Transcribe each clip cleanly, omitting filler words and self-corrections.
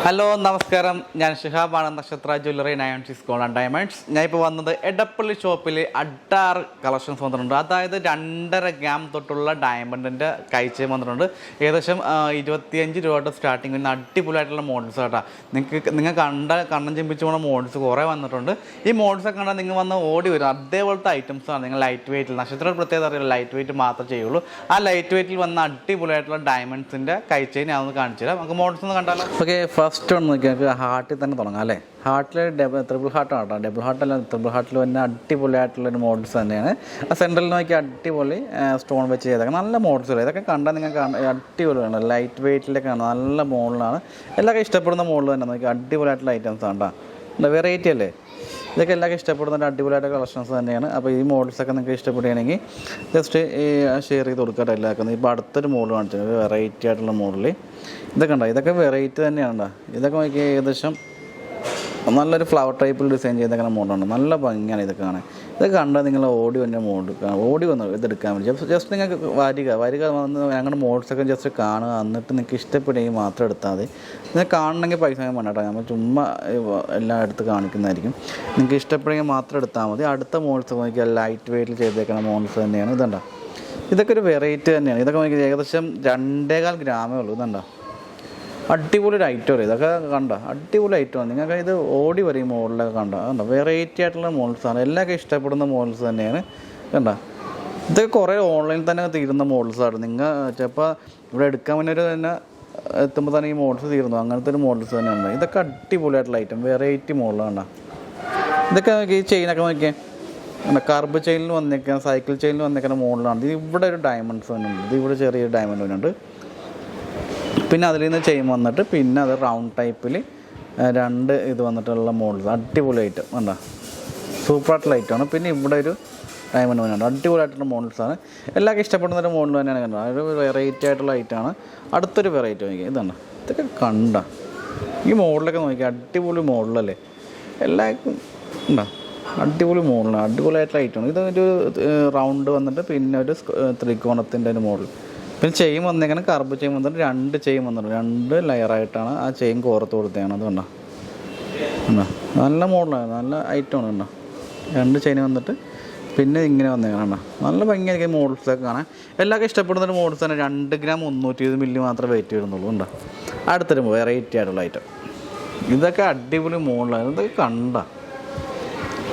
Hello നമസ്കാരം, ഞാൻ ഷിഹാബാണ്. നക്ഷത്ര ജ്വല്ലറി 96 ഗോൾഡ് ആൻഡ് ഡയമണ്ട്സ്. ഞാൻ ഇപ്പോൾ വന്നത് എടപ്പള്ളി ഷോപ്പിൽ അഡാറ് കളക്ഷൻസ് വന്നിട്ടുണ്ട്. അതായത് 2.5 ഗ്രാം തൊട്ടുള്ള ഡയമണ്ടിൻ്റെ കൈച്ചെയിൻ വന്നിട്ടുണ്ട്. ഏകദേശം 25 രൂപ തൊട്ട് സ്റ്റാർട്ടിങ് വരുന്ന അടിപൊളിയായിട്ടുള്ള മോഡൽസ് കേട്ടോ. നിങ്ങൾ കണ്ണം ചെമ്പിച്ച് പോകുന്ന മോഡൽസ് കുറേ വന്നിട്ടുണ്ട്. ഈ മോഡൽസൊക്കെ കണ്ടാൽ നിങ്ങൾ വന്ന് ഓടി വരും. അതേപോലത്തെ ഐറ്റംസാണ്. നിങ്ങൾ ലൈറ്റ് വെയ്റ്റിൽ, നക്ഷത്ര പ്രത്യേകത അറിയില്ല, ലൈറ്റ് വെയ്റ്റ് മാത്രമേ ചെയ്യുള്ളൂ. ആ ലൈറ്റ് വെയ്റ്റിൽ വന്ന അടിപൊളിയായിട്ടുള്ള ഡയമണ്ട്സിൻ്റെ കൈച്ചെയിൻ ഞാൻ ഒന്ന് കാണിച്ചു തരാം. നമുക്ക് മോഡൽസ് ഒന്ന് കണ്ടാലോ. ഓക്കെ, ഫസ്റ്റ് ഒന്ന് നോക്കിയാൽ നമുക്ക് ഹാർട്ടിൽ തന്നെ തുടങ്ങാം അല്ലേ. ഹാർട്ടിൽ ട്രിപ്പിൾ ഹാർട്ടാണ് കേട്ടോ. ഡബിൾ ഹാർട്ടല്ല, ട്രിപ്പിൾ ഹാർട്ടിൽ തന്നെ അടിപൊളിയായിട്ടുള്ളൊരു മോഡൽസ് തന്നെയാണ്. ആ സെൻട്രലിൽ നോക്കി അടിപൊളി സ്റ്റോൺ വെച്ച് ചെയ്തൊക്കെ നല്ല മോഡൽസ്. ഇതൊക്കെ കണ്ടാൽ നിങ്ങൾക്ക് അടിപൊളിയാണ്. ലൈറ്റ് വെയ്റ്റിലൊക്കെയാണ്, നല്ല മോഡലാണ്. എല്ലാവർക്കും ഇഷ്ടപ്പെടുന്ന മോഡൽ തന്നെ. നോക്കി അടിപൊളിയായിട്ടുള്ള ഐറ്റംസ് ആണ് കേട്ടോ. വെറൈറ്റി അല്ലേ. ഇതൊക്കെ എല്ലാവർക്കും ഇഷ്ടപ്പെടുന്ന അടിപൊളിയായിട്ട് കളക്ഷൻസ് തന്നെയാണ്. അപ്പോൾ ഈ മോഡൽസൊക്കെ നിങ്ങൾക്ക് ഇഷ്ടപ്പെടുകയാണെങ്കിൽ ജസ്റ്റ് ഷെയർ ചെയ്ത് കൊടുക്കട്ടെ എല്ലാവർക്കും. ഇപ്പോൾ അടുത്തൊരു മോഡൽ കാണിച്ചത് ഒരു വെറൈറ്റി ആയിട്ടുള്ള മോഡൽ. ഇതൊക്കെ ഉണ്ടോ, ഇതൊക്കെ വെറൈറ്റി തന്നെയാണ്. ഇതൊക്കെ നോക്കി ഏകദേശം നല്ലൊരു ഫ്ലവർ ടൈപ്പിൽ ഡിസൈൻ ചെയ്തേക്കുന്ന മോഡലാണ്. നല്ല ഭംഗിയാണ് ഇതൊക്കെ കാണാൻ. ഇതൊക്കെ കണ്ടാൽ നിങ്ങൾ ഓടി വന്ന് ഇതെടുക്കാൻ വേണ്ടി ജസ്റ്റ് നിങ്ങൾക്ക് വരിക വന്ന് ഞങ്ങളുടെ മോഡൽസൊക്കെ ജസ്റ്റ് കാണുക. എന്നിട്ട് നിങ്ങൾക്ക് ഇഷ്ടപ്പെടുമെങ്കിൽ മാത്രം എടുത്താൽ മതി. നിങ്ങൾ കാണണമെങ്കിൽ പൈസ വേണ്ട കേട്ടോ. നമ്മൾ ചുമ്മാ എല്ലാം എടുത്ത് കാണിക്കുന്നതായിരിക്കും. നിങ്ങൾക്ക് ഇഷ്ടപ്പെടുമെങ്കിൽ മാത്രം എടുത്താൽ മതി. അടുത്ത മോഡൽസ് നോക്കിയാൽ ലൈറ്റ് വെയ്റ്റിൽ ചെയ്തേക്കുന്ന മോഡൽസ് തന്നെയാണ്. ഇതുണ്ടോ, ഇതൊക്കെ ഒരു വെറൈറ്റി തന്നെയാണ്. ഇതൊക്കെ നോക്കി ഏകദേശം 2.25 ഗ്രാമേ ഉള്ളൂ. ഇതുണ്ടോ, അടിപൊളി ഒരു ഐറ്റം. ഇതൊക്കെ കണ്ട അടിപൊളി ഐറ്റമാണ്. നിങ്ങൾക്ക് ഇത് ഓടി വരും ഈ മോഡലൊക്കെ കണ്ടോ. വെറൈറ്റി ആയിട്ടുള്ള മോഡൽസാണ്. എല്ലാവർക്കും ഇഷ്ടപ്പെടുന്ന മോഡൽസ് തന്നെയാണ്. കണ്ട, ഇതൊക്കെ കുറേ ഓൺലൈനിൽ തന്നെ തീരുന്ന മോഡൽസാണ്. നിങ്ങൾ ചിലപ്പോൾ ഇവിടെ എടുക്കാൻ വേണ്ടി തന്നെ എത്തുമ്പോൾ തന്നെ ഈ മോഡൽസ് തീർന്നു. അങ്ങനത്തെ ഒരു മോഡൽസ് തന്നെയാണ്. ഇതൊക്കെ അടിപൊളിയായിട്ടുള്ള ഐറ്റം, വെറൈറ്റി മോഡലാണ്. ഇതൊക്കെ ഈ ചെയിനൊക്കെ നോക്കിയാൽ കർബ് ചെയിനിൽ വന്നേക്കാൻ, സൈക്കിൾ ചെയിനിൽ വന്നേക്കുന്ന മോഡലാണ്. ഇത് ഇവിടെ ഒരു ഡയമണ്ട്സ് തന്നെ ഉണ്ട്. ഇത് ഇവിടെ ചെറിയൊരു ഡയമണ്ട് വരുന്നുണ്ട്. പിന്നെ അതിൽ നിന്ന് ചെയിൻ വന്നിട്ട് പിന്നെ അത് റൗണ്ട് ടൈപ്പിൽ 2 ഇത് വന്നിട്ടുള്ള മോഡൽസ്. അടിപൊളി ഐറ്റം കണ്ടോ, സൂപ്പറായിട്ടുള്ള ഐറ്റമാണ്. പിന്നെ ഇവിടെ ഒരു ഡയമണ്ട് വരുന്നുണ്ട്. അടിപൊളിയായിട്ടുള്ള മോഡൽസാണ്. എല്ലാവർക്കും ഇഷ്ടപ്പെടുന്ന ഒരു മോഡൽ തന്നെയാണ്. കണ്ടോ, ഒരു വെറൈറ്റി ആയിട്ടുള്ള ഐറ്റമാണ്. അടുത്തൊരു വെറൈറ്റി നോക്കിയാൽ ഇതാണ്. ഇതൊക്കെ കണ്ട ഈ മോഡലൊക്കെ നോക്കിയാൽ അടിപൊളി മോഡലല്ലേ. എല്ലാവർക്കും ഉണ്ടോ, അടിപൊളി മോഡലാണ്. അടിപൊളിയായിട്ടുള്ള ഐറ്റമാണ്. ഇതൊരു റൗണ്ട് വന്നിട്ട് പിന്നെ ഒരു ത്രികോണത്തിൻ്റെ ഒരു മോഡൽ. പിന്നെ ചെയിൻ വന്നേക്കണം, കർബ് ചെയിൻ വന്നിട്ട് 2 ചെയിൻ വന്നിട്ടുണ്ട്. 2 ലെയറായിട്ടാണ് ആ ചെയിൻ കോർത്ത് കൊടുത്തതാണ്. അത് കണ്ടോ, നല്ല മോഡലാണ്, നല്ല ഐറ്റമാണ്. കണ്ടോ, 2 ചെയിൻ വന്നിട്ട് പിന്നെ ഇങ്ങനെ വന്നേക്കണം. കണ്ടോ, നല്ല ഭംഗിയായിരിക്കും മോഡൽസൊക്കെ കാണാൻ. എല്ലാവർക്കും ഇഷ്ടപ്പെടുന്നൊരു മോഡൽസ് തന്നെ. 2 ഗ്രാം 320 മില്ലി മാത്രമേ വെയിറ്റ് വരുന്നുള്ളൂ. ഉണ്ടോ, അടുത്തൊരു വെറൈറ്റി ആയിട്ടുള്ള ഐറ്റം. ഇതൊക്കെ അടിപൊളി മോഡലാണ്. ഇതൊക്കെ കണ്ട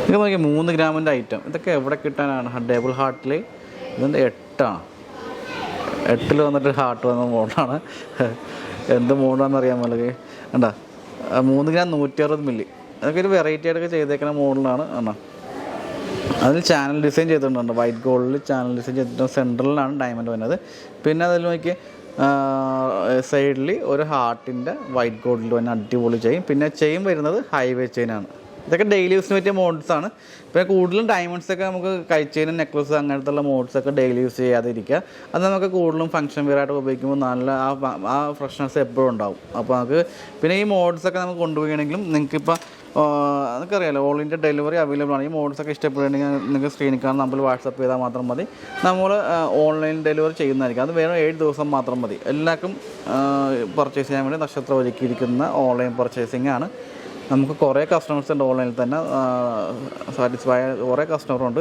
ഇതൊക്കെ നോക്കിയാൽ 3 ഗ്രാമിൻ്റെ ഐറ്റം. ഇതൊക്കെ എവിടെ കിട്ടാനാണ്? ഡബിൾ ഹാർട്ടിൽ ഇതിൻ്റെ 8ആണ്. 8 വന്നിട്ട് ഹാർട്ട് വന്ന മോഡലാണ്. എന്ത് മോഡാണെന്ന് അറിയാൻ പറ്റില്ല. കണ്ടാ, 3 ഗ്രാം 160 മില്ലി. അതൊക്കെ ഒരു വെറൈറ്റി ആയിട്ടൊക്കെ ചെയ്തേക്കുന്ന മോഡലാണ്. കണ്ടോ, അതിൽ ചാനൽ ഡിസൈൻ ചെയ്തിട്ടുണ്ട്. വൈറ്റ് ഗോൾഡിൽ ചാനൽ ഡിസൈൻ ചെയ്തിട്ടുണ്ട്. സെൻട്രലിലാണ് ഡയമണ്ട് വരുന്നത്. പിന്നെ അതിൽ നോക്കി സൈഡിൽ ഒരു ഹാർട്ടിൻ്റെ വൈറ്റ് ഗോൾഡിൽ വന്ന അടിപൊളി ചെയിൻ. പിന്നെ ചെയിൻ വരുന്നത് ഹൈവേ ചെയിനാണ്. ഇതൊക്കെ ഡെയിലി യൂസിന് പറ്റിയ മോഡൽസാണ്. പിന്നെ കൂടുതലും ഡയമണ്ട്സൊക്കെ നമുക്ക് കൈച്ചെയിനും നെക്ലസ് അങ്ങനത്തെ ഉള്ള മോഡൽസൊക്കെ ഡെയിലി യൂസ് ചെയ്യാതിരിക്കുക. അത് നമുക്ക് കൂടുതലും ഫംഗ്ഷൻ വെയറായിട്ട് ഉപയോഗിക്കുമ്പോൾ നല്ല ആ ഫ്രഷ്നെസ് എപ്പോഴും ഉണ്ടാവും. അപ്പോൾ നമുക്ക് പിന്നെ ഈ മോഡൽസൊക്കെ നമുക്ക് കൊണ്ടുപോവുകയാണെങ്കിലും നിങ്ങൾക്കിപ്പോൾ നമുക്കറിയാമല്ലോ, ഓൾ ഇന്ത്യ ഡെലിവറി അവൈലബിൾ ആണ്. ഈ മോഡൽസൊക്കെ ഇഷ്ടപ്പെടുകയാണെങ്കിൽ നിങ്ങൾക്ക് സ്ക്രീനിൽ കാണാൻ നമ്പർ വാട്സപ്പ് ചെയ്താൽ മാത്രം മതി. നമ്മൾ ഓൺലൈൻ ഡെലിവറി ചെയ്യുന്നതായിരിക്കും. അത് വേറെ 7 ദിവസം മാത്രം മതി. എല്ലാവർക്കും പർച്ചേസ് ചെയ്യാൻ വേണ്ടി നക്ഷത്ര ഒരുക്കിയിരിക്കുന്ന ഓൺലൈൻ പർച്ചേസിംഗ് ആണ്. നമുക്ക് കുറേ കസ്റ്റമേഴ്സ് ഉണ്ട് ഓൺലൈനിൽ തന്നെ. സാറ്റിസ്ഫൈ കുറേ കസ്റ്റമറുണ്ട്.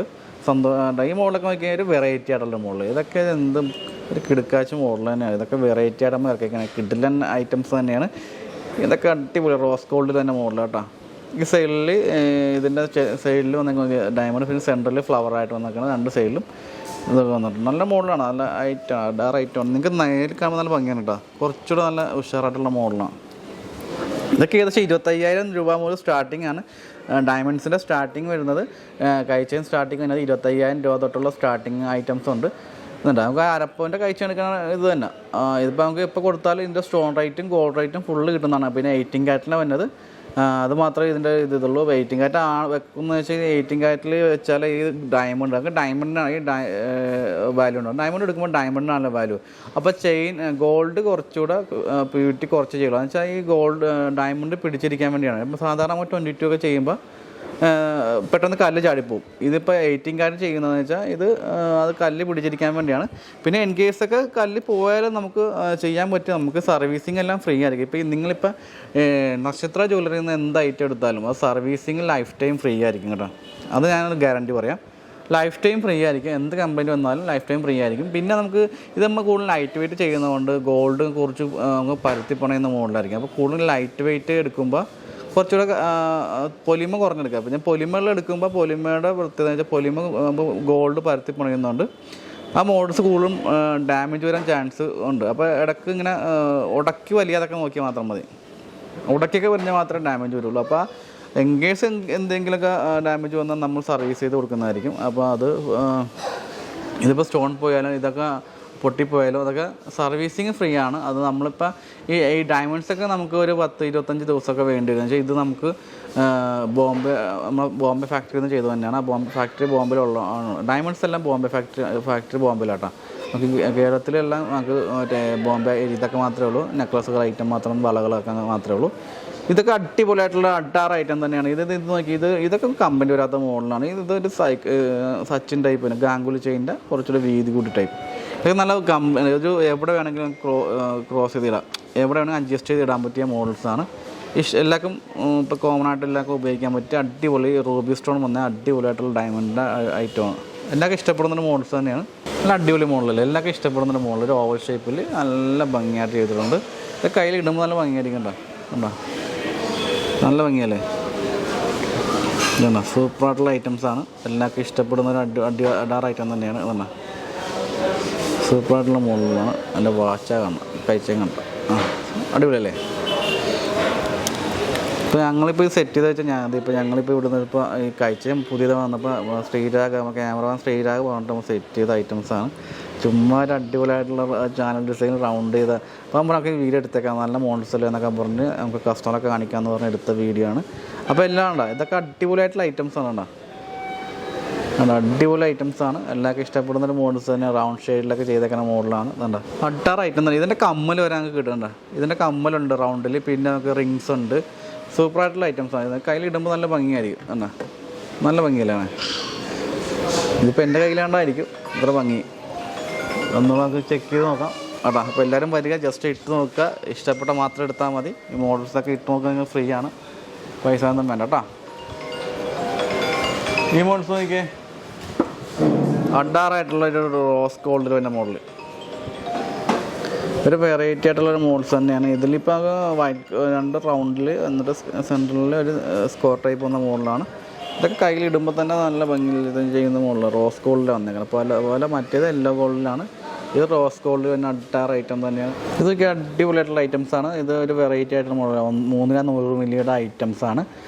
ഈ മോഡലൊക്കെ നോക്കിയാൽ ഒരു വെറൈറ്റി ആയിട്ടുള്ള മോഡൽ. ഇതൊക്കെ എന്തും ഒരു കിടുക്കാച്ച മോഡൽ തന്നെയാണ്. ഇതൊക്കെ വെറൈറ്റി ആയിട്ട് നമ്മൾ ഇറക്കിയിരിക്കുന്നത് കിഡിലൻ ഐറ്റംസ് തന്നെയാണ്. ഇതൊക്കെ അടിപൊളി റോസ് ഗോൾഡ് തന്നെ മോഡൽ കേട്ടോ. ഈ സൈഡിൽ ഇതിൻ്റെ സൈഡിൽ വന്നേക്കുന്ന ഡയമണ്ട്, പിന്നെ സെൻറ്ററിൽ ഫ്ലവറായിട്ട് വന്നേക്കുന്നത് 2 സൈഡിലും ഇതൊക്കെ വന്നിട്ടുണ്ട്. നല്ല മോഡലാണ്, നല്ല ഐറ്റമാണ്, ഡാർ ഐറ്റമാണ്. നിങ്ങൾക്ക് നേരിൽ കാണുമ്പോൾ നല്ല ഭംഗിയാണ് കേട്ടോ. കുറച്ചുകൂടെ നല്ല ഉഷാറായിട്ടുള്ള മോഡലാണ്. ഇതൊക്കെ ഏകദേശം 25,000 രൂപ മുതൽ സ്റ്റാർട്ടിംഗ് ആണ്. ഡയമണ്ട്സിൻ്റെ സ്റ്റാർട്ടിങ് വരുന്നത്, കൈച്ചെയിൻ സ്റ്റാർട്ടിങ് വരുന്നത് 25,000 രൂപ തൊട്ടുള്ള സ്റ്റാർട്ടിങ് ഐറ്റംസ് ഉണ്ട്. എന്നിട്ട് നമുക്ക് അരപ്പവൻ്റെ കൈച്ചെയിൻ എടുക്കുന്ന ഇത് തന്നെ. ഇതിപ്പോൾ നമുക്ക് ഇപ്പോൾ കൊടുത്താൽ ഇതിൻ്റെ സ്റ്റോൺ റേറ്റും ഗോൾഡ് റേറ്റും ഫുള്ള് കിട്ടുന്നതാണ്. പിന്നെ 18 കാരറ്റിലാണ് വരുന്നത്. അത് മാത്രമേ ഇതിൻ്റെ ഇതുള്ളൂ. 18 കാരറ്റ് വെക്കുന്നത് വെച്ചാൽ 18 കാരറ്റിൽ വെച്ചാൽ ഈ ഡയമണ്ട്, നമുക്ക് ഡയമണ്ടിനാണ് ഈ വാല്യൂ ഉണ്ടാകും. ഡയമണ്ട് എടുക്കുമ്പോൾ ഡയമണ്ടിനാണല്ലോ വാല്യൂ. അപ്പോൾ ചെയിൻ ഗോൾഡ് കുറച്ചുകൂടെ പ്യൂരിറ്റി കുറച്ച് ചെയ്യുള്ളൂ. എന്ന് വെച്ചാൽ ഈ ഡയമണ്ട് പിടിച്ചിരിക്കാൻ വേണ്ടിയാണ്. ഇപ്പോൾ സാധാരണ നമ്മൾ 22 ഒക്കെ ചെയ്യുമ്പോൾ പെട്ടെന്ന് കല്ല് ചാടിപ്പോവും. ഇതിപ്പോൾ 18 കാരറ്റ് ചെയ്യുന്നതെന്ന് വെച്ചാൽ ഇത് അത് കല്ല് പിടിച്ചിരിക്കാൻ വേണ്ടിയാണ്. പിന്നെ ഇൻ കേസൊക്കെ കല്ല് പോയാലും നമുക്ക് ചെയ്യാൻ പറ്റും. നമുക്ക് സർവീസിങ് എല്ലാം ഫ്രീ ആയിരിക്കും. ഇപ്പോൾ നിങ്ങളിപ്പോൾ നക്ഷത്ര ജ്വല്ലറിയിൽ നിന്ന് എന്ത് ഐറ്റം എടുത്താലും അത് സർവീസിങ് ലൈഫ് ടൈം ഫ്രീ ആയിരിക്കും കേട്ടോ. അത് ഞാനൊരു ഗ്യാരണ്ടി പറയാം. ലൈഫ് ടൈം ഫ്രീ ആയിരിക്കും. എന്ത് കംപ്ലയിൻറ്റ് വന്നാലും ലൈഫ് ടൈം ഫ്രീ ആയിരിക്കും. പിന്നെ നമുക്ക് ഇത് നമ്മൾ കൂടുതൽ ലൈറ്റ് വെയിറ്റ് ചെയ്യുന്നതുകൊണ്ട് ഗോൾഡ് കുറച്ച് നമുക്ക് പരുത്തി പണയുന്ന മോഡലായിരിക്കും. അപ്പോൾ കൂടുതൽ ലൈറ്റ് വെയിറ്റ് എടുക്കുമ്പോൾ കുറച്ചുകൂടെ പൊലിമ കുറഞ്ഞെടുക്കുക. പിന്നെ പൊലിമകൾ എടുക്കുമ്പോൾ പൊലിമയുടെ പ്രത്യേകത വെച്ചാൽ പൊലിമ ഗോൾഡ് പരുത്തി പണയുന്നതുകൊണ്ട് ആ മോഡൽസ് കൂടുതലും ഡാമേജ് വരാൻ ചാൻസ് ഉണ്ട്. അപ്പോൾ ഇടയ്ക്ക് ഇങ്ങനെ ഉടക്കി വലിയാതൊക്കെ നോക്കിയാൽ മാത്രം മതി. ഉടക്കൊക്കെ പറഞ്ഞാൽ മാത്രമേ ഡാമേജ് വരുള്ളൂ. അപ്പോൾ എൻകേസ് എന്തെങ്കിലുമൊക്കെ ഡാമേജ് വന്നാൽ നമ്മൾ സർവീസ് ചെയ്ത് കൊടുക്കുന്നതായിരിക്കും. അപ്പോൾ അത് ഇതിപ്പോൾ സ്റ്റോൺ പോയാലും ഇതൊക്കെ പൊട്ടിപ്പോയാലും അതൊക്കെ സർവീസിങ് ഫ്രീ ആണ്. അത് നമ്മളിപ്പോൾ ഈ ഡയമണ്ട്സൊക്കെ നമുക്ക് ഒരു 10-25 ദിവസമൊക്കെ വേണ്ടി വരും. പക്ഷേ ഇത് നമുക്ക് ബോംബെ ഫാക്ടറിയിൽ നിന്ന് ചെയ്തു തന്നെയാണ്. ആ ബോംബെ ഫാക്ടറി ബോംബെയിലുള്ള ഡയമണ്ട്സ് എല്ലാം ബോംബെ ഫാക്ടറി ബോംബെയിലാട്ടോ. നമുക്ക് കേരളത്തിലെല്ലാം നമുക്ക് മറ്റേ ബോംബെ ഇതൊക്കെ മാത്രമേ ഉള്ളൂ. നെക്ലസുകൾ ഐറ്റം മാത്രം, വളകളൊക്കെ മാത്രമേ ഉള്ളൂ. ഇതൊക്കെ അടിപൊളിയായിട്ടുള്ള അഡാറ് ഐറ്റം തന്നെയാണ്. ഇത് നോക്കി ഇതൊക്കെ കമ്പനി വരാത്ത മോഡലാണ്. ഇതൊരു സച്ചിൻ ടൈപ്പിന് ഗാംഗുലി ചെയിൻ്റെ കുറച്ചുകൂടി വീതി കൂടി ടൈപ്പ്. ഇതൊക്കെ നല്ല ഒരു എവിടെ വേണമെങ്കിലും ക്രോസ് ചെയ്തിടാം, എവിടെ വേണമെങ്കിലും അഡ്ജസ്റ്റ് ചെയ്തിടാൻ പറ്റിയ മോഡൽസാണ്. എല്ലാവർക്കും ഇപ്പോൾ കോമൺ ആയിട്ട് എല്ലാവർക്കും ഉപയോഗിക്കാൻ പറ്റിയ അടിപൊളി റൂബി സ്റ്റോൺ വന്ന അടിപൊളിയായിട്ടുള്ള ഡയമണ്ടിൻ്റെ ഐറ്റമാണ്. എല്ലാവർക്കും ഇഷ്ടപ്പെടുന്നൊരു മോഡൽസ് തന്നെയാണ്. നല്ല അടിപൊളി മോഡലല്ലേ, എല്ലാവർക്കും ഇഷ്ടപ്പെടുന്നൊരു മോഡൽ. ഒരു ഓവൽ ഷേപ്പിൽ നല്ല ഭംഗിയായിട്ട് ചെയ്തിട്ടുണ്ട്. ഇത് കയ്യിൽ ഇടുമ്പോൾ നല്ല ഭംഗിയായിരിക്കും കണ്ടോ, നല്ല ഭംഗിയല്ലേ. ഇതുണ്ടോ, സൂപ്പറായിട്ടുള്ള ഐറ്റംസാണ്. എല്ലാവർക്കും ഇഷ്ടപ്പെടുന്ന ഒരു അഡാർ ഐറ്റം തന്നെയാണ്. ഇതുണ്ടോ, സൂപ്പറായിട്ടുള്ള മോഡലാണ്. നല്ല വാച്ചാ കാണാം, കഴിച്ചും കണ്ട അടിപൊളിയല്ലേ. ഇപ്പോൾ ഞങ്ങളിപ്പോൾ ഇത് സെറ്റ് ചെയ്ത് വെച്ചാൽ ഞങ്ങളിപ്പോൾ ഇവിടുന്ന് ഇപ്പോൾ ഈ കഴിച്ചും പുതിയത് വന്നപ്പോൾ ശ്രീരാഗ് ക്യാമറമാൻ ശ്രീരാഗ് പറഞ്ഞിട്ട് സെറ്റ് ചെയ്ത ഐറ്റംസാണ്. ചുമ്മാ ഒരു അടിപൊളിയായിട്ടുള്ള ചാനൽ ഡിസൈൻ റൗണ്ട് ചെയ്ത അപ്പോൾ നമുക്ക് വീഡിയോ എടുത്തേക്കാം, നല്ല മോഡൽസല്ലേ എന്നൊക്കെ പറഞ്ഞ് നമുക്ക് കസ്റ്റമറൊക്കെ കാണിക്കാമെന്ന് പറഞ്ഞ് എടുത്ത വീഡിയോ ആണ്. അപ്പോൾ എല്ലാം ഉണ്ടോ, ഇതൊക്കെ അടിപൊളിയായിട്ടുള്ള ഐറ്റംസാണ് കേട്ടോ. അടിപൊളി ഐറ്റംസാണ്. എല്ലാവർക്കും ഇഷ്ടപ്പെടുന്നൊരു മോഡൽസ് തന്നെ. റൗണ്ട് ഷെയ്ഡിലൊക്കെ ചെയ്തേക്കുന്ന മോഡലാണ്. ഇതുണ്ട് അഡാറ് ഐറ്റം തന്നെ. ഇതിൻ്റെ കമ്മൽ വരെ നമുക്ക് കിട്ടുന്നുണ്ട്. ഇതിൻ്റെ കമ്മലുണ്ട് റൗണ്ടിൽ, പിന്നെ നമുക്ക് റിങ്സ് ഉണ്ട്. സൂപ്പറായിട്ടുള്ള ഐറ്റംസാണ്. ഇത് കയ്യിലിടുമ്പോൾ നല്ല ഭംഗിയായിരിക്കും. എന്നാ നല്ല ഭംഗിയല്ലേ. ഇതിപ്പോൾ എൻ്റെ കയ്യിലാണ്ടായിരിക്കും ഇത്ര ഭംഗി. ഒന്ന് നമുക്ക് ചെക്ക് ചെയ്ത് നോക്കാം കേട്ടോ. അപ്പോൾ എല്ലാവരും വരിക, ജസ്റ്റ് ഇട്ട് നോക്കുക, ഇഷ്ടപ്പെട്ട മാത്രം എടുത്താൽ മതി. ഈ മോഡൽസൊക്കെ ഇട്ട് നോക്കുക, ഫ്രീ ആണ്, പൈസ ഒന്നും വേണ്ട കേട്ടോ. ഈ മോഡൽസ് നോക്കിയേ, അഡാറായിട്ടുള്ളൊരു റോസ് ഗോൾഡിൽ വരുന്ന മോഡൽ, ഒരു വെറൈറ്റി ആയിട്ടുള്ളൊരു മോഡൽസ് തന്നെയാണ്. ഇതിലിപ്പോൾ വൈറ്റ് 2 റൗണ്ടിൽ എന്നിട്ട് സെൻറ്ററിൽ ഒരു സ്ക്വയർ ടൈപ്പ് വന്ന മോഡലാണ്. ഇതൊക്കെ കയ്യിലിടുമ്പോൾ തന്നെ നല്ല ഭംഗിയിൽ ഇത് ചെയ്യുന്ന മോഡലാണ്. റോസ് ഗോൾഡിൽ വന്നേക്കുന്നത്. അതുപോലെ മറ്റേത് യെല്ലോ ഗോൾഡിലാണ്. ഇത് റോസ് ഗോൾഡ് തന്നെ അഡാർ ഐറ്റം തന്നെയാണ്. ഇതൊക്കെ അടിപൊളിയായിട്ടുള്ള ഐറ്റംസാണ്. ഇത് ഒരു വെറൈറ്റി ആയിട്ടുള്ള മോഡലാണ്. 300 മില്ലിയുടെ ഐറ്റംസാണ്.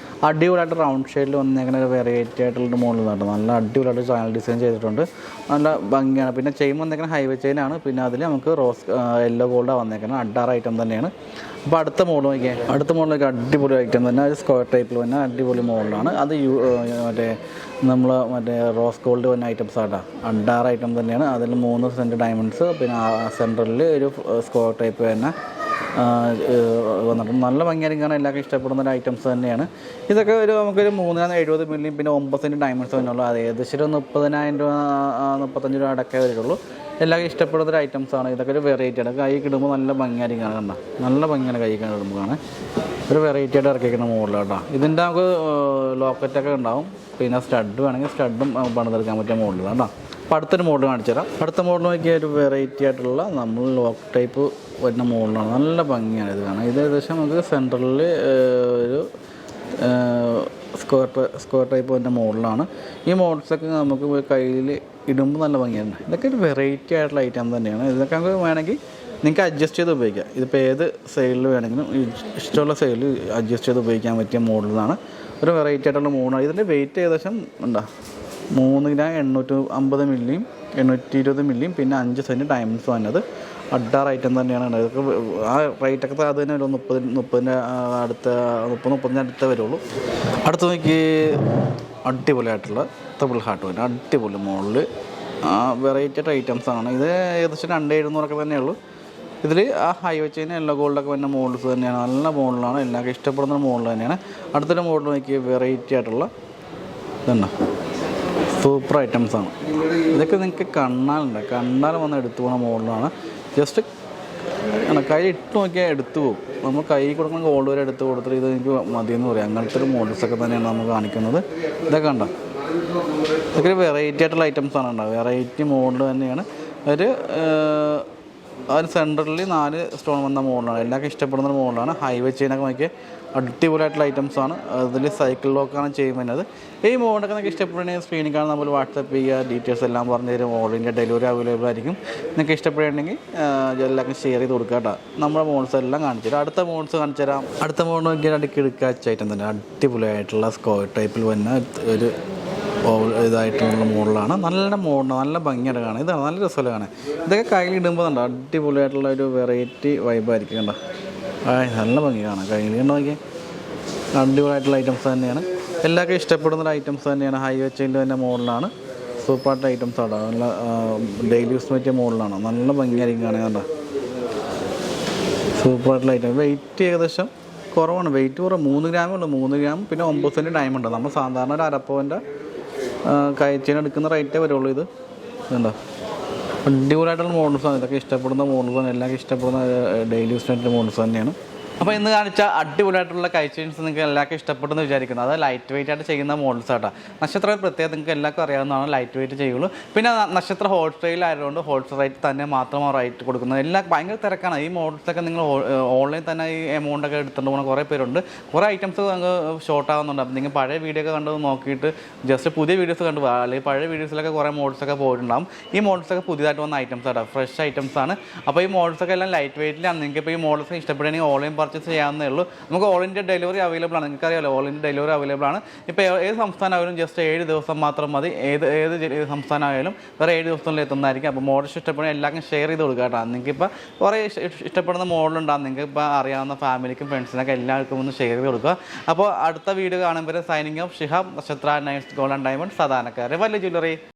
അടിപൊളിയായിട്ട് റൗണ്ട് ഷേഡിൽ വന്നേക്കുന്ന ഒരു വെറൈറ്റി ആയിട്ടുള്ള മോഡലാണ്. നല്ല അടിപൊളിയായിട്ട് ചാനൽ ഡിസൈൻ ചെയ്തിട്ടുണ്ട്. നല്ല ഭംഗിയാണ്. പിന്നെ ചെയിൻ വന്നേക്കുന്ന ഹൈവേ ചെയിനാണ്. പിന്നെ അതിൽ നമുക്ക് യെല്ലോ ഗോൾഡാണ് വന്നേക്കുന്നത്. അഡാർ ഐറ്റം തന്നെയാണ്. അപ്പോൾ അടുത്ത മോഡൽ നോക്കിയാൽ അടുത്ത മോഡലൊക്കെ അടിപൊളി ഐറ്റം തന്നെ. അത് സ്ക്വയർ ടൈപ്പിൽ തന്നെ അടിപൊളി മോഡലാണ്. അത് മറ്റേ റോസ് ഗോൾഡ് വന്ന ഐറ്റംസ് ആട്ടോ. അഡാർ ഐറ്റം തന്നെയാണ്. അതിൽ 3 സെൻറ്റ് ഡയമണ്ട്സ്, പിന്നെ സെൻറ്ററിൽ ഒരു സ്ക്വയർ ടൈപ്പ് തന്നെ വന്നിട്ടുണ്ട്. നല്ല ഭംഗിയായിരിക്കും. എല്ലാവർക്കും ഇഷ്ടപ്പെടുന്ന ഒരു ഐറ്റംസ് തന്നെയാണ്. ഇതൊക്കെ നമുക്കൊരു 370 മില്ലിയും പിന്നെ 9 സെൻറ്റ് ഡയമണ്ട്സ് തന്നെയുള്ളൂ. അത് ഏകദേശം ഒരു 30,000 രൂപ 35 രൂപ അടക്കേ വരുള്ളൂ. എല്ലാവർക്കും ഇഷ്ടപ്പെടുന്നൊരു ഐറ്റംസാണ്. ഇതൊക്കെ ഒരു വെറൈറ്റിയാണ്. കൈ കിടുമ്പോൾ നല്ല ഭംഗിയായിരിക്കും കണ്ട, നല്ല ഭംഗിയാണ് കൈ കിടുമ്പോഴാണ്. ഒരു വെറൈറ്റി ആയിട്ട് ഇറക്കിയിരിക്കുന്ന മോഡൽ കേട്ടോ. ഇതിൻ്റെ നമുക്ക് ലോക്കറ്റൊക്കെ ഉണ്ടാവും. പിന്നെ സ്റ്റഡ് വേണമെങ്കിൽ സ്റ്റഡും പണിതെടുക്കാൻ പറ്റിയ മോഡലാണ് കേട്ടോ. അപ്പോൾ അടുത്തൊരു മോഡൽ കാണിച്ചു തരാം. അടുത്ത മോഡൽ നോക്കിയാൽ ഒരു വെറൈറ്റി ആയിട്ടുള്ള നമ്മൾ ലോക്ക് ടൈപ്പ് വരുന്ന മോഡലാണ്. നല്ല ഭംഗിയാണ് ഇത് കാണാൻ. ഇത് ഏകദേശം നമുക്ക് സെൻട്രലിൽ ഒരു സ്ക്വയർ ടൈപ്പ് വരുന്ന മോഡലാണ്. ഈ മോഡൽസൊക്കെ നമുക്ക് കയ്യിൽ ഇടുമ്പോൾ നല്ല ഭംഗിയാണ്. ഇതൊക്കെ ഒരു വെറൈറ്റി ആയിട്ടുള്ള ഐറ്റം തന്നെയാണ്. ഇതൊക്കെ നമുക്ക് വേണമെങ്കിൽ നിങ്ങൾക്ക് അഡ്ജസ്റ്റ് ചെയ്ത് ഉപയോഗിക്കാം. ഇതിപ്പോൾ ഏത് സൈഡിൽ വേണമെങ്കിലും ഇഷ്ടമുള്ള സൈഡിൽ അഡ്ജസ്റ്റ് ചെയ്ത് ഉപയോഗിക്കാൻ പറ്റിയ മോഡലാണ്. ഒരു വെറൈറ്റി ആയിട്ടുള്ള മോഡലാണ്. ഇതിൻ്റെ വെയിറ്റ് ഏകദേശം ഉണ്ടോ 3 ഗ്രാം 850 മില്ലിയും 820 മില്ലിയും പിന്നെ 5 സെൻറ്റ് ഡയമണ്ട്സ് വന്നത്. അഡാർ ഐറ്റം തന്നെയാണ്. ഇതൊക്കെ ആ റേറ്റൊക്കെ അത് തന്നെ ഒരു 30-30 അടുത്ത് വരുള്ളൂ. അടുത്ത് നോക്കി അടിപൊളിയായിട്ടുള്ള ട്രിപ്പിൾ ഹാർട്ട് വരും. അടിപൊളി മോഡല് വെറൈറ്റി ആയിട്ട് ഐറ്റംസാണ്. ഇത് ഏകദേശം 2700 തന്നെയേ ഉള്ളൂ. ഇതിൽ ആ ഹൈവേ ചെയിൻ യെല്ലോ ഗോൾഡൊക്കെ വരുന്ന മോഡൽസ് തന്നെയാണ്. നല്ല മോഡലാണ്. എല്ലാവർക്കും ഇഷ്ടപ്പെടുന്ന മോഡൽ തന്നെയാണ്. അടുത്തൊരു മോഡൽ നോക്കി വെറൈറ്റി ആയിട്ടുള്ള ഇതുണ്ടോ, സൂപ്പർ ഐറ്റംസാണ് ഇതൊക്കെ. നിങ്ങൾക്ക് കണ്ടാലും വന്ന് എടുത്തു പോകുന്ന മോഡലാണ്. ജസ്റ്റ് കൈ ഇട്ട് നോക്കിയാൽ എടുത്തു പോകും. നമ്മൾ കൈ കൊടുക്കുന്ന ഗോൾഡ് വരെ എടുത്ത് കൊടുത്തിട്ട് ഇത് എനിക്ക് മതിയെന്ന് പറയാം. അങ്ങനത്തെ ഒരു മോഡൽസൊക്കെ തന്നെയാണ് നമ്മൾ കാണിക്കുന്നത്. ഇതൊക്കെ കണ്ടോ, ഇതൊക്കെ ഒരു വെറൈറ്റി ആയിട്ടുള്ള ഐറ്റംസാണ് ഉണ്ടാവുക. വെറൈറ്റി മോഡൽ തന്നെയാണ്. ഒരു സെൻറ്ററിൽ 4 സ്റ്റോൺ വന്ന മോഡലാണ്. എല്ലാവർക്കും ഇഷ്ടപ്പെടുന്ന മോഡലാണ്. ഹൈവേ ചെയിനൊക്കെ നോക്കിയാൽ അടിപൊളിയായിട്ടുള്ള ഐറ്റംസാണ്. അതിൽ സൈക്കിൾ ലോക്കാണ് ചെയ്യുന്നത്. ഈ മോഡൊക്കെ നിങ്ങൾക്ക് ഇഷ്ടപ്പെടുകയാണെങ്കിൽ സ്ക്രീനിൽ കാണാൻ നമ്മൾ വാട്സപ്പ് ചെയ്യുക, ഡീറ്റെയിൽസ് എല്ലാം പറഞ്ഞു തരും. ഓൾ ഇന്ത്യ ഡെലിവറി അവൈലബിൾ ആയിരിക്കും. നിങ്ങൾക്ക് ഇഷ്ടപ്പെടുകയാണെങ്കിൽ എല്ലാവർക്കും ഷെയർ ചെയ്ത് കൊടുക്കുക കേട്ടോ. നമ്മുടെ മോഡ്സ് എല്ലാം കാണിച്ചു തരാം. അടുത്ത മോഡ്സ് കാണിച്ചു തരാം. അടുത്ത മോഡ് നോക്കിയാൽ കിടക്കാച്ച ഐറ്റം തന്നെ. അടിപൊളിയായിട്ടുള്ള സ്ക്വയർ ടൈപ്പിൽ വന്ന ഒരു ഇതായിട്ടുള്ള മോഡലാണ്. നല്ല മോഡലാണ്, നല്ല ഭംഗിയായിട്ട് കാണാം. ഇതാണ് നല്ല രസമല്ല കാണാൻ. ഇതൊക്കെ കയ്യിലിടുമ്പോൾ കണ്ടോ അടിപൊളിയായിട്ടുള്ള ഒരു വെറൈറ്റി വൈബായിരിക്കും. കണ്ടോ, നല്ല ഭംഗി കാണാം. കയ്യിൽ നോക്കിയാൽ അടിപൊളിയായിട്ടുള്ള ഐറ്റംസ് തന്നെയാണ്. എല്ലാവർക്കും ഇഷ്ടപ്പെടുന്ന ഐറ്റംസ് തന്നെയാണ്. ഹൈവേ ചെയിൻ്റെ തന്നെ മോഡലാണ്. സൂപ്പറായിട്ട് ഐറ്റംസാണ്. നല്ല ഡെയിലി യൂസ് പറ്റിയ മോഡലാണ്. നല്ല ഭംഗിയായിരിക്കും കാണാൻ. കണ്ടോ, സൂപ്പറായിട്ടുള്ള ഐറ്റം. വെയിറ്റ് ഏകദേശം കുറവാണ്. വെയിറ്റ് കുറവ് 3 ഗ്രാമേ ഉള്ളൂ. 3 ഗ്രാം പിന്നെ 9 സെൻറ്റ് ഡയമണ്ട്. നമ്മൾ സാധാരണ ഒരു അരപ്പവൻ്റെ കൈച്ചേന എടുക്കുന്ന റേറ്റേ വരുള്ളൂ. ഇതുണ്ടോ, അടിപൊളിയായിട്ടുള്ള മോഡൽസാണ്. ഇതൊക്കെ ഇഷ്ടപ്പെടുന്ന മോഡൽസാണ്. എല്ലാവർക്കും ഇഷ്ടപ്പെടുന്ന ഡെയിലി യൂസ് ആയിട്ടുള്ള മോഡൽസ് തന്നെയാണ്. അപ്പോൾ ഇന്ന് കാണിച്ച അടിപൊളിയായിട്ടുള്ള കൈ ചെയിൻസ് നിങ്ങൾക്ക് എല്ലാവർക്കും ഇഷ്ടപ്പെടുന്നു വിചാരിക്കുന്നു. അത് ലൈറ്റ് വെയിറ്റ് ആയിട്ട് ചെയ്യുന്ന മോഡൽസ് ആട്ടോ. നക്ഷത്ര പ്രത്യേകം നിങ്ങൾക്ക് എല്ലാവർക്കും അറിയാവുന്നതാണ്, ലൈറ്റ് വെയിറ്റ് ചെയ്യുള്ളൂ. പിന്നെ നക്ഷത്ര ഹോൾസെയിൽ ആയതുകൊണ്ട് ഹോൾസെയിൽ റേറ്റ് തന്നെ മാത്രമാണ് റേറ്റ് കൊടുക്കുന്നത്. എല്ലാം ഭയങ്കര തിരക്കാണ്. ഈ മോഡൽസൊക്കെ നിങ്ങൾ ഓൺലൈൻ തന്നെ ഈ എമൗണ്ടൊക്കെ എടുത്തുകൊണ്ട് പോകുന്ന കുറേ പേരുണ്ട്. കുറേ ഐറ്റംസ് ഷോർട്ട് ആകുന്നുണ്ട്. അപ്പം നിങ്ങൾ പഴയ വീഡിയോ ഒക്കെ കണ്ട് നോക്കിയിട്ട് ജസ്റ്റ് പുതിയ വീഡിയോസ് കണ്ടു പോകുക. അല്ലെങ്കിൽ പഴയ വീഡിയോസിലൊക്കെ കുറേ മോഡൽസൊക്കെ പോയിട്ടുണ്ടാകും. ഈ മോഡൽസൊക്കെ പുതിയതായിട്ട് വന്ന ഐറ്റംസ് ആട്ടോ, ഫ്രഷ് ഐറ്റംസ് ആണ്. അപ്പോൾ ഈ മോഡൽസൊക്കെ എല്ലാം ലൈറ്റ് വെയിറ്റിലാണ്. നിങ്ങൾക്ക് ഇപ്പോൾ ഈ മോഡൽസ് ഇഷ്ടപ്പെടുകയാണെങ്കിൽ ഓൺലൈൻ പർച്ചേസ് ചെയ്യാവുന്നേ ഉള്ളൂ. നമുക്ക് ഓൾ ഇന്ത്യ ഡെലിവറി അവൈലബിൾ ആണ്. നിങ്ങൾക്കറിയാമല്ലോ, ഓൾ ഇന്ത്യ ഡെലിവറി അവൈലബിൾ ആണ്. ഇപ്പോൾ ഏത് സംസ്ഥാനമായാലും ജസ്റ്റ് 7 ദിവസം മാത്രം മതി. ഏത് സംസ്ഥാനമായാലും വേറെ 7 ദിവസത്തിൽ എത്തുന്നതായിരിക്കും. അപ്പോൾ മോഡൽ ഇഷ്ടപ്പെടുന്ന എല്ലാവർക്കും ഷെയർ ചെയ്ത് കൊടുക്കുക കേട്ടോ. നിങ്ങൾക്കിപ്പോൾ കുറേ ഇഷ്ടപ്പെടുന്ന മോഡലുണ്ടാകും. നിങ്ങൾക്കിപ്പോൾ അറിയാവുന്ന ഫാമിലിക്കും ഫ്രണ്ട്സിനൊക്കെ എല്ലാവർക്കും ഒന്ന് ഷെയർ ചെയ്ത് കൊടുക്കുക. അപ്പോൾ അടുത്ത വീഡിയോ കാണുമ്പോൾ സൈനിങ് ഓഫ് ഷിഹാബ്, നക്ഷത്ര, നൈറ്റ്സ് ഗോൾഡ് ആൻഡ് ഡയമണ്ട്, സാധാരണക്കാരെ വലിയ ജ്വല്ലറി.